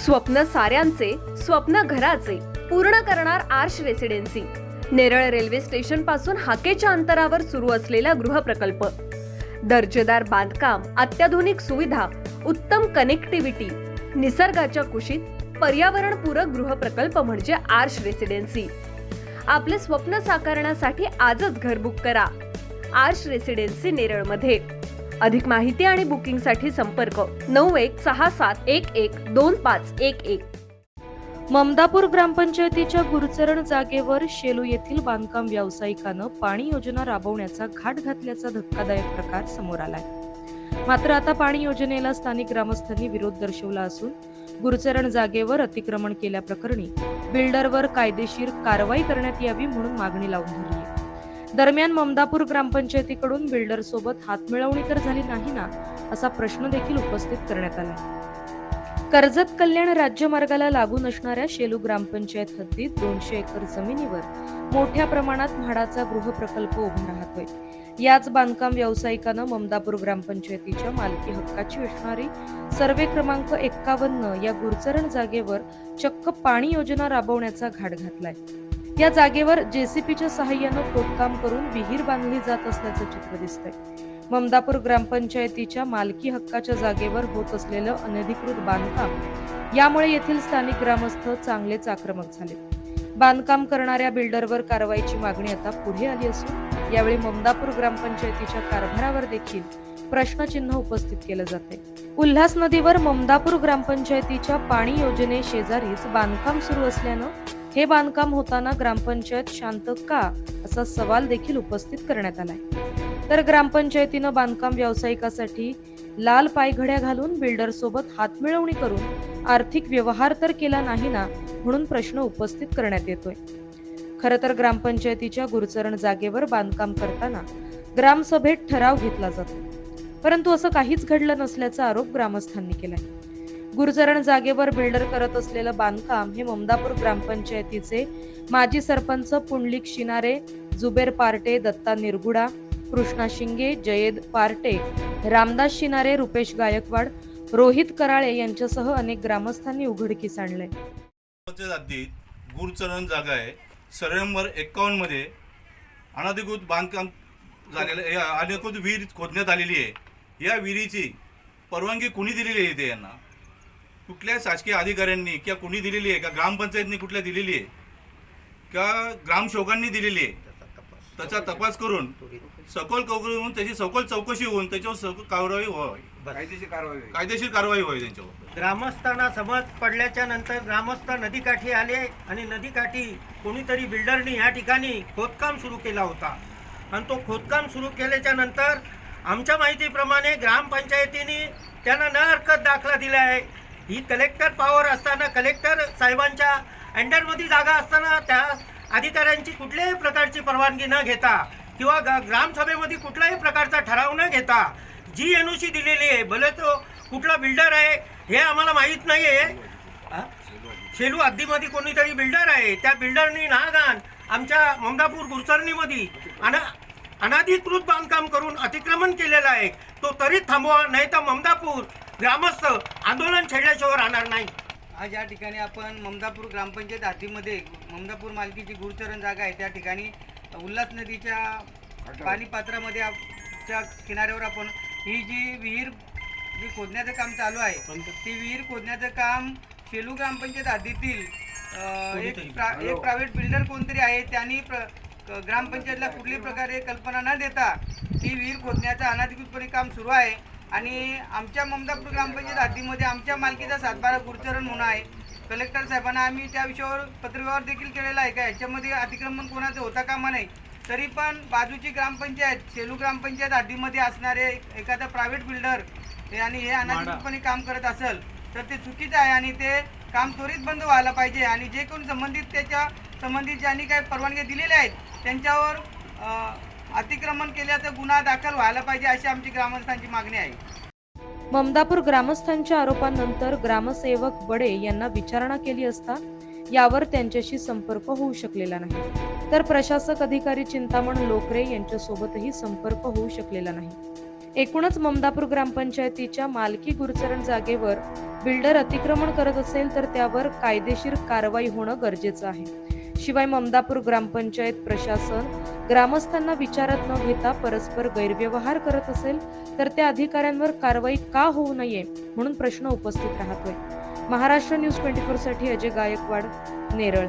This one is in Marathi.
स्वप्न साऱ्यांचे, स्वप्न घराचे पूर्ण करणार Aarsh residency. Neral railway station पासून हाकेच्या अंतरावर सुरू असलेला गृहप्रकल्प. दर्जेदार बांधकाम, अत्याधुनिक सुविधा, उत्तम कनेक्टिव्हिटी, निसर्गाच्या कुशीत पर्यावरणपूरक गृहप्रकल्प म्हणजे आर्श रेसिडेन्सी. आपले स्वप्न साकारण्यासाठी आजच घर बुक करा. आर्श रेसिडेन्सी नेरळमध्ये. अधिक माहिती आणि बुकिंगसाठी संपर्क 9167112511. ममदापूर ग्रामपंचायतीच्या गुरुचरण जागेवर शेलू येथील बांधकाम व्यावसायिकानं पाणी योजना राबवण्याचा घाट घातल्याचा धक्कादायक प्रकार समोर आलाय. मात्र आता पाणी योजनेला स्थानिक ग्रामस्थांनी विरोध दर्शवला असून गुरुचरण जागेवर अतिक्रमण केल्याप्रकरणी बिल्डरवर कायदेशीर कारवाई करण्यात यावी म्हणून मागणी लावून धरली आहे. दरम्यान ममदापूर ग्रामपंचायतीकडून बिल्डर सोबत हातमिळवणी तर झाली नाही ना, असा प्रश्न देखील उपस्थित करण्यात आला. कर्जत कल्याण राज्यमार्गाला लागून असणाऱ्या शेलू ग्रामपंचायत हद्दीत 200 एकर जमिनीवर मोठ्या प्रमाणात म्हाडाचा गृहप्रकल्प उभा राहतोय. याच बांधकाम व्यावसायिकानं ममदापूर ग्रामपंचायतीच्या मालकी हक्काची असणारी सर्वे क्रमांक 51 या गुरुचरण जागेवर चक्क पाणी योजना राबवण्याचा घाट घातलाय. या जागेवर जेसीपीच्या सहाय्यानं खोदकाम करून विहीर बांधली जात असल्याचं चित्र दिसतंय. ममदापूर ग्रामपंचायतीच्या मालकी हक्काच्या जागेवर होत असलेलं अनधिकृत बांधकाम यामुळे येथील स्थानिक ग्रामस्थ चांगलेच आक्रमक झाले. बांधकाम करणाऱ्या बिल्डरवर कारवाईची मागणी आता पुढे आली असून यावेळी ममदापूर ग्रामपंचायतीच्या कारभारावर देखील प्रश्नचिन्ह उपस्थित केलं जाते. उल्हास नदीवर ममदापूर ग्रामपंचायतीच्या पाणी योजने शेजारीच बांधकाम सुरू असल्यानं हे बांधकाम होताना ग्रामपंचायत शांत का, असा सवाल देखील उपस्थित करण्यात आलाय. तर ग्रामपंचायतीनं बांधकाम व्यावसायिकासाठी लाल पायघड्या घालून बिल्डर सोबत हातमिळवणी करून आर्थिक व्यवहार तर केला नाही ना, म्हणून प्रश्न उपस्थित करण्यात येतोय. खरं तर ग्रामपंचायतीच्या गुरुचरण जागेवर बांधकाम करताना ग्रामसभेत ठराव घेतला जातो, परंतु असं काहीच घडलं नसल्याचा आरोप ग्रामस्थांनी केलाय. गुरुचरण जागेवर बिल्डर करत असलेलं बांधकाम हे ममदापूर ग्रामपंचायतीचे माजी सरपंच पुंडलिक शिनारे, जुबेर पार्टे, दत्ता निरगुडा, कृष्णा शिंगे, जयेद पार्टे, रामदास शिनारे, रुपेश गायकवाड, रोहित कराळे यांच्यासह अनेक ग्रामस्थांनी उघडकीस आणलंय. गुरुचरण जागा आहे. सर्वे नंबर 51 मध्ये अनधिकृत बांधकाम झालेलं, अनधिकृत विहीर खोदण्यात आलेली आहे. या विहिरीची परवानगी कुणी दिलेली आहे? ते यांना कुठल्या शासकीय अधिकाऱ्यांनी किंवा कुणी दिलेली आहे का? ग्रामपंचायतनी कुठल्या दिलेली आहे का? ग्रामसेवकांनी दिलेली आहे? त्याचा तपास करून सखोल करून त्याची सखोल चौकशी होऊन त्याच्यावर कारवाई व्हावी, कायदेशीर कारवाई व्हावी त्यांच्यावर. ग्रामस्थांना समज पडल्याच्या नंतर ग्रामस्थ नदीकाठी आले आणि नदीकाठी कोणीतरी बिल्डरनी या ठिकाणी खोदकाम सुरू केला होता आणि तो खोदकाम सुरू केल्याच्या नंतर आमच्या माहितीप्रमाणे ग्रामपंचायतीने त्यांना न हरकत दाखला दिला आहे. ही कलेक्टर पॉवर असताना, कलेक्टर साहेबांच्या अंडरमध्ये जागा असताना त्या अधिकाऱ्यांची कुठल्याही प्रकारची परवानगी न घेता किंवा ग्रामसभेमध्ये कुठल्याही प्रकारचा ठराव न घेता जी एनओसी दिलेली आहे, भले तो कुठला बिल्डर आहे हे आम्हाला माहीत नाही आहे. शेलू हद्दीमध्ये कोणीतरी बिल्डर आहे, त्या बिल्डरनी नागान आमच्या ममदापूर गुरुचरणीमध्ये अनधिकृत बांधकाम करून अतिक्रमण केलेलं आहे. तो त्वरित थांबवा, नाही तर ममदापूर ग्रामस्थ आंदोलन छेडल्याशिवाय राहणार नाही. आज या ठिकाणी आपण ममदापूर ग्रामपंचायत हद्दीमध्ये ममदापूर मालकीची गुरुचरण जागा आहे. त्या ठिकाणी उल्हास नदीच्या पाणीपात्रामध्ये च्या किनाऱ्यावर आपण ही जी विहीर जी खोदण्याचं काम चालू आहे, ती विहीर खोदण्याचं काम शेलू ग्रामपंचायत हद्दीतील एक प्रायव्हेट बिल्डर कोणतरी आहे, त्यांनी ग्रामपंचायतला कुठल्याही प्रकारे कल्पना न देता ती विहीर खोदण्याचं अनधिकृतपणे काम सुरू आहे. आणि आमच्या ममदापूर ग्रामपंचायत हद्दीमध्ये आमच्या मालकीचा 7/12 गुरुचरण म्हणून आहे. कलेक्टर साहेबांना आम्ही त्या विषयावर पत्रव्यवहार देखील केलेला आहे का याच्यामध्ये अतिक्रमण कोणाचं होता कामा नाही. तरी पण बाजूची ग्रामपंचायत शेलू ग्रामपंचायत हद्दीमध्ये असणारे एखादा प्रायव्हेट बिल्डर आणि हे अनधिकृतपणे काम करत असेल तर ते चुकीचं आहे आणि ते काम त्वरित बंद व्हायला पाहिजे. आणि जे कोणी त्याच्या संबंधित ज्यांनी काही परवानगी दिलेल्या आहेत त्यांच्यावर अतिक्रमण केल्याचा गुन्हा दाखल व्हायला पाहिजे, अशी आमची ग्रामस्थांची मागणी आहे. ममदापूर ग्रामस्थांच्या आरोपांनंतर ग्रामसेवक बडे यांना विचारणा केली असता यावर त्यांच्याशी संपर्क होऊ शकलेला नाही. तर प्रशासक अधिकारी चिंतामण लोकरे यांच्यासोबतही संपर्क होऊ शकलेला नाही. एकूणच ममदापूर ग्रामपंचायतीच्या मालकी गुरुचरण जागेवर बिल्डर अतिक्रमण करत असेल तर त्यावर कायदेशीर कारवाई होणं गरजेचं आहे. शिवाय ममदापूर ग्रामपंचायत प्रशासन ग्रामस्थांना विचारात न घेता परस्पर गैरव्यवहार करत असेल तर त्या अधिकाऱ्यांवर कारवाई का होऊ नये म्हणून प्रश्न उपस्थित राहतोय. महाराष्ट्र न्यूज 24 साठी अजय गायकवाड, नेरळ.